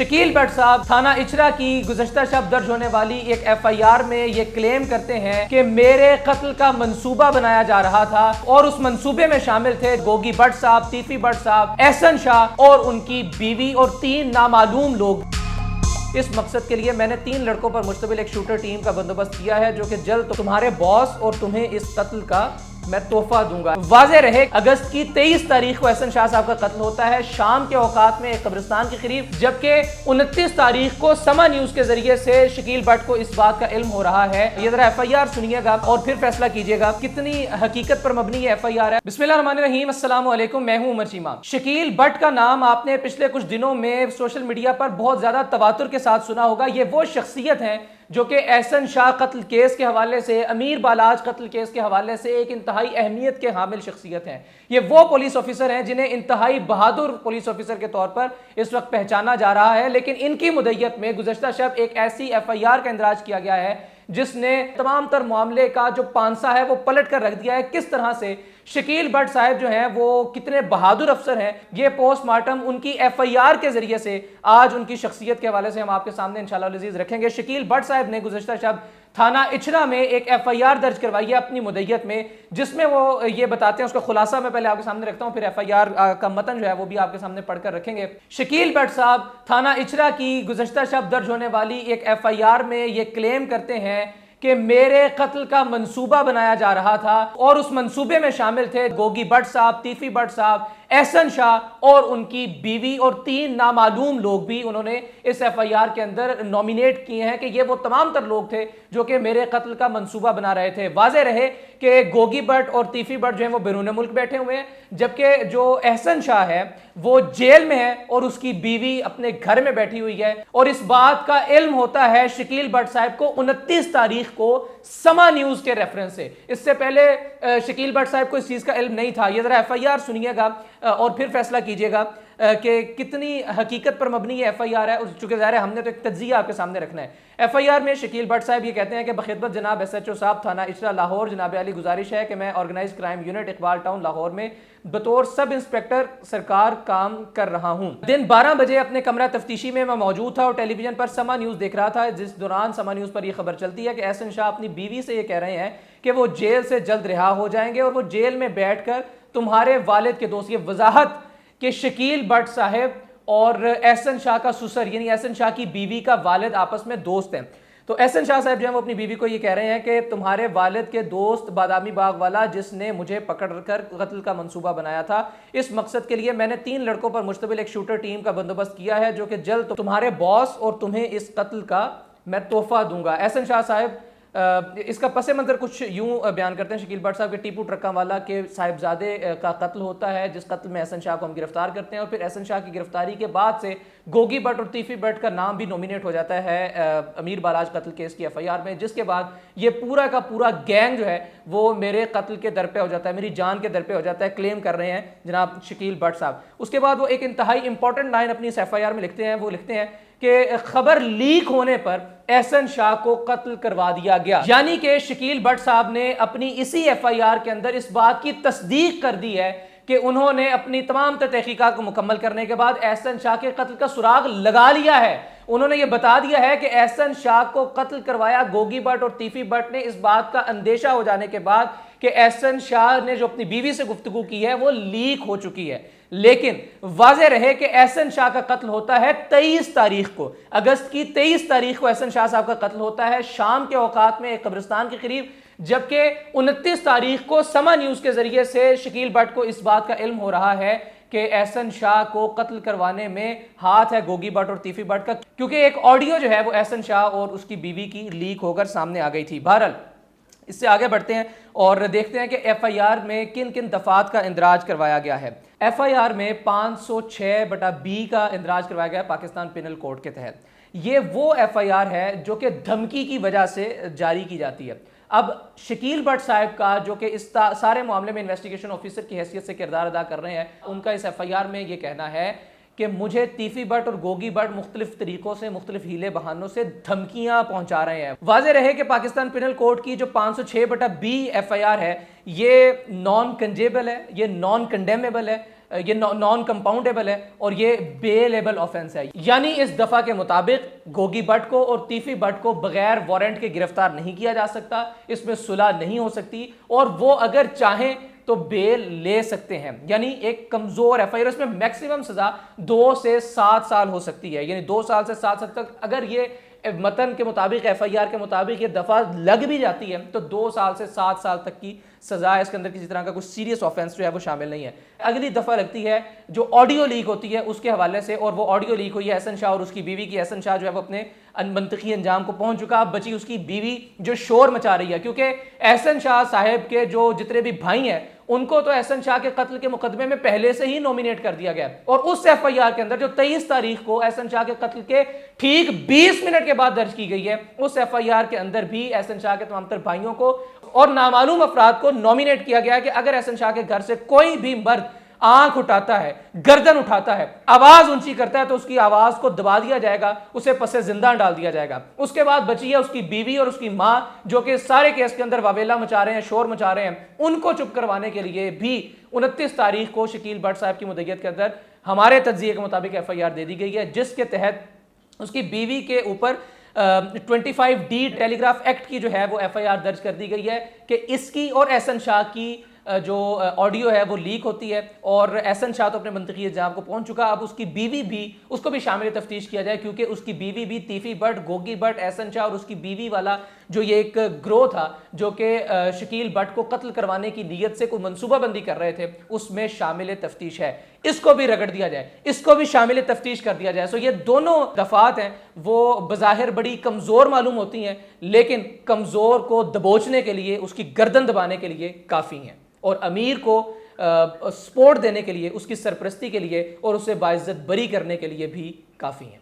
शकील भट्ट साहब थाना इचरा की गुज़श्ता शब दर्ज होने वाली एक FIR में ये क्लेम करते हैं कि मेरे कत्ल का मंसूबा बनाया जा रहा था और उस मंसूबे में शामिल थे गोगी भट्ट साहब, तीफी भट्ट साहब, एहसन शाह और उनकी बीवी और 3 नामालूम लोग। इस मकसद के लिए मैंने 3 लड़कों पर मुश्तमिल एक शूटर टीम का बंदोबस्त किया है जो कि जल्द तुम्हारे बॉस और तुम्हें इस कत्ल का मैं तोहफा दूंगा। वाज़ेह रहे, अगस्त की 23 तारीख को एहसन शाह साहब का कत्ल होता है शाम के औकात में एक कब्रिस्तान के करीब, जबकि 29 तारीख को समा न्यूज के जरिए से शकील भट्ट को इस बात का इल्म हो रहा है। ये जरा FIR सुनिएगा और फिर फैसला कीजिएगा कितनी हकीकत पर मबनी ये FIR है। बिस्मिल्लाहिर्रहमानिर्रहीम, अस्सलाम वालेकुम, मैं हूं उमर चीमा। शकील भट्ट का नाम आपने पिछले कुछ दिनों में सोशल मीडिया पर बहुत ज्यादा तवातुर के साथ सुना होगा। ये वो शख्सियत है जो कि एहसन शाह कत्ल केस के हवाले से, अमीर बालाज कत्ल केस के हवाले से एक इंतहाई अहमियत के हामिल शख्सियत हैं। ये वो पुलिस ऑफिसर हैं जिन्हें इंतहाई बहादुर पुलिस ऑफिसर के तौर पर इस वक्त पहचाना जा रहा है, लेकिन इनकी मुद्दत में गुज़श्ता शब एक ऐसी FIR का इंदराज किया गया है जिसने तमाम तर मामले का जो पांसा है वो पलट कर रख दिया है। किस तरह से शकील भट्ट साहब जो हैं वो कितने बहादुर अफसर हैं, ये पोस्टमार्टम उनकी FIR के जरिए से आज उनकी शख्सियत के हवाले से हम आपके सामने इंशाअल्लाह अज़ीज़ रखेंगे। शकील भट्ट साहब ने गुज़श्ता शब थाना इचरा में एक FIR दर्ज करवाई है अपनी मुद्दत में, जिसमें वो ये बताते हैं, उसका खुलासा मैं पहले आपके सामने रखता हूँ, फिर FIR का मतन जो है वो भी आपके सामने पढ़कर रखेंगे। शकील भट्ट साहब थाना इचरा की गुज़श्ता शब दर्ज होने वाली एक FIR में ये क्लेम करते हैं कि मेरे कत्ल का मंसूबा बनाया जा रहा था और उस मंसूबे में शामिल थे गोगी भट्ट साहब, तीफी भट्ट साहब, एहसन शाह और उनकी बीवी और 3 नामालूम लोग भी उन्होंने इस FIR के अंदर नॉमिनेट किए हैं कि ये वो तमाम तर लोग थे जो कि मेरे कत्ल का मंसूबा बना रहे थे। वाज़ेह रहे कि गोगी भट्ट और तीफी भट्ट जो है वो बैरून मुल्क बैठे हुए हैं, जबकि जो एहसन शाह है वो जेल में है और उसकी बीवी अपने घर में बैठी हुई है। और इस बात का इल्म होता है शकील भट्ट साहब को 29 तारीख को समा न्यूज के रेफरेंस से। इससे पहले शकील भट्ट साहब को इस चीज का इल्म नहीं था। ये जरा FIR सुनिएगा और फिर फैसला कीजिएगा कि कितनी हकीकत पर मबनी ये FIR है। चूंकि ज़ाहिर है हमने तो एक तज्जिया आपके सामने रखना है। FIR में शकील भट्ट साहब ये कहते हैं कि बखिदमत जनाब SHO साहब थाना इचरा लाहौर, जनाब अली गुजारिश है कि मैं organize crime unit Iqbal Town Lahore में बतौर सब इंस्पेक्टर सरकार काम कर रहा हूँ। दिन 12 बजे अपने कमरा तफ्तीशी में मैं मौजूद था और टेलीविजन पर समा न्यूज़ देख रहा था, जिस दौरान समा न्यूज़ पर यह खबर चलती है कि एहसन शाह अपनी बीवी से ये कह रहे हैं कि वो जेल से जल्द रिहा हो जाएंगे और वो जेल में बैठकर तुम्हारे वालिद के दोस्त, ये वजाहत कि शकील भट्ट साहब और एहसन शाह का ससुर यानी एहसन शाह की बीवी का वालिद आपस में दोस्त हैं। तो एहसन शाह साहब जो है वो अपनी बीवी को ये कह रहे हैं कि तुम्हारे वालिद के दोस्त बादामी बाग वाला जिसने मुझे पकड़कर कत्ल का मंसूबा बनाया था, इस मकसद के लिए मैंने 3 लड़कों पर मुश्तमिल एक शूटर टीम का बंदोबस्त किया है जो कि जल्द तुम्हारे बॉस और तुम्हें इस कत्ल का मैं तोहफा दूंगा। एहसन शाह साहब इसका पस मंजर कुछ यूं बयान करते हैं शकील भट्ट साहब के टीपू ट्रक्का वाला के साहिबजादे का कत्ल होता है, जिस कत्ल में एहसन शाह को हम गिरफ्तार करते हैं और फिर एहसन शाह की गिरफ्तारी के बाद से गोगी भट्ट और तीफी भट्ट का नाम भी नॉमिनेट हो जाता है अमीर बालाज कत्ल केस की FIR में, जिसके बाद ये पूरा का पूरा गैंग जो है वो मेरे कत्ल के दर पे हो जाता है, मेरी जान के दर पे हो जाता है, क्लेम कर रहे हैं जनाब शकील भट्ट साहब। उसके बाद वो एक इंतहाई इंपॉर्टेंट लाइन अपनी इस FIR में लिखते हैं, वो लिखते हैं कि खबर लीक होने पर एहसन शाह को कत्ल करवा दिया गया। यानी कि शकील भट्ट साहब ने अपनी इसी FIR के अंदर इस बात की तस्दीक कर दी है कि उन्होंने अपनी तमाम तहकीकात को मुकम्मल करने के बाद एहसन शाह के कत्ल का सुराग लगा लिया है। उन्होंने ये बता दिया है कि एहसन शाह को कत्ल करवाया गोगी भट्ट और तीफी भट्ट ने, इस बात का अंदेशा हो जाने के बाद कि एहसन शाह ने जो अपनी बीवी से गुफ्तगू की है वो लीक हो चुकी है। लेकिन वाज़ेह रहे कि एहसन शाह का कत्ल होता है 23 तारीख को, अगस्त की 23 तारीख को एहसन शाह साहब का कत्ल होता है शाम के औकात में एक कब्रिस्तान के करीब, जबकि 29 तारीख को समा न्यूज के जरिए से शकील भट्ट को इस बात का इल्म हो रहा है कि एहसन शाह को कत्ल करवाने में हाथ है गोगी भट्ट और तीफी भट्ट का, क्योंकि एक ऑडियो जो है वो एहसन शाह और उसकी बीवी की लीक होकर सामने आ गई थी। बहरहाल इससे आगे बढ़ते हैं और देखते हैं कि FIR में किन किन दफात का इंदराज करवाया गया है। FIR में 506/B का इंदराज करवाया गया है पाकिस्तान पिनल कोड के तहत। ये वो FIR है जो कि धमकी की वजह से जारी की जाती है। अब शकील भट्ट साहब का जो कि इस सारे मामले में इन्वेस्टिगेशन ऑफिसर की हैसियत से किरदार अदा कर रहे हैं, उनका इस FIR में ये कहना है कि मुझे तीफी भट्ट और गोगी भट्ट मुख्तलिफ तरीकों से, मुख्तलिफ हीले बहानों से धमकियां पहुंचा रहे हैं। वाज़ेह रहे कि पाकिस्तान पिनल कोड की जो 506/B FIR है ये नॉन कंजेबल है, ये नॉन कंडेमेबल है। یہ نان کمپاؤنڈیبل ہے اور یہ بیلیبل آفینس ہے. یعنی اس دفعہ کے مطابق گوگی بٹ کو اور تیفی بٹ کو بغیر وارنٹ کے گرفتار نہیں کیا جا سکتا, اس میں صلح نہیں ہو سکتی, اور وہ اگر چاہیں تو بیل لے سکتے ہیں. یعنی ایک کمزور ایف آئی آر, اس میں میکسیمم سزا 2 سے 7 سال ہو سکتی ہے. یعنی 2 سال سے 7 سال تک اگر یہ متن کے مطابق, ایف آئی آر کے مطابق یہ دفعہ لگ بھی جاتی ہے تو 2 سال سے 7 سال تک کی سزا ہے. اس کے اندر کسی طرح کا کوئی سیریس آفینس جو ہے وہ شامل نہیں ہے. اگلی دفعہ لگتی ہے جو آڈیو لیک ہوتی ہے اس کے حوالے سے, اور وہ آڈیو لیک ہوئی ہے احسن شاہ اور اس کی بیوی کی. احسن شاہ جو ہے وہ اپنے منطقی انجام کو پہنچ چکا, اب بچی اس کی بیوی جو شور مچا رہی ہے, کیونکہ احسن شاہ صاحب کے جو جتنے بھی بھائی ہیں ان کو تو احسن شاہ کے قتل کے مقدمے میں پہلے سے ہی نومینیٹ کر دیا گیا, اور اس ایف آئی آر کے اندر جو 23 تاریخ کو احسن شاہ کے قتل کے ٹھیک 20 منٹ کے بعد درج کی گئی ہے, اس ایف آئی آر کے اندر بھی احسن شاہ کے تمام تر بھائیوں کو اور نامعلوم افراد کو نومینیٹ کیا گیا ہے کہ اگر احسن شاہ کے گھر سے کوئی بھی مرد آنکھ اٹھاتا ہے, گردن اٹھاتا ہے, آواز اونچی کرتا ہے تو اس کی آواز کو دبا دیا جائے گا, اسے پسے زندہ ڈال دیا جائے گا. اس کے بعد بچی ہے اس کی بیوی اور اس کی ماں جو کہ سارے کیس کے اندر واویلا مچا رہے ہیں, شور مچا رہے ہیں, ان کو چپ کروانے کے لیے بھی 29 تاریخ کو شکیل بٹ صاحب کی مدعیت کے اندر ہمارے تجزیے کے مطابق ایف آئی آر دے دی گئی ہے, جس کے تحت اس کی بیوی کے اوپر 25D ٹیلی گراف ایکٹ کی جو ہے وہ ایف آئی آر درج کر دی گئی ہے کہ اس کی اور احسن شاہ کی جو آڈیو ہے وہ لیک ہوتی ہے, اور احسن شاہ تو اپنے منطقی انجام کو پہنچ چکا. اب اس کی بیوی بھی, اس کو بھی شامل تفتیش کیا جائے, کیونکہ اس کی بیوی بھی تیفی بٹ, گوگی بٹ, احسن شاہ اور اس کی بیوی والا جو یہ ایک گروہ تھا جو کہ شکیل بٹ کو قتل کروانے کی نیت سے کوئی منصوبہ بندی کر رہے تھے, اس میں شامل تفتیش ہے. اس کو بھی رگڑ دیا جائے, اس کو بھی شامل تفتیش کر دیا جائے. سو یہ دونوں دفعات ہیں وہ بظاہر بڑی کمزور معلوم ہوتی ہیں, لیکن کمزور کو دبوچنے کے لیے, اس کی گردن دبانے کے لیے کافی ہیں, اور امیر کو سپورٹ دینے کے لیے, اس کی سرپرستی کے لیے اور اسے باعزت بری کرنے کے لیے بھی کافی ہیں.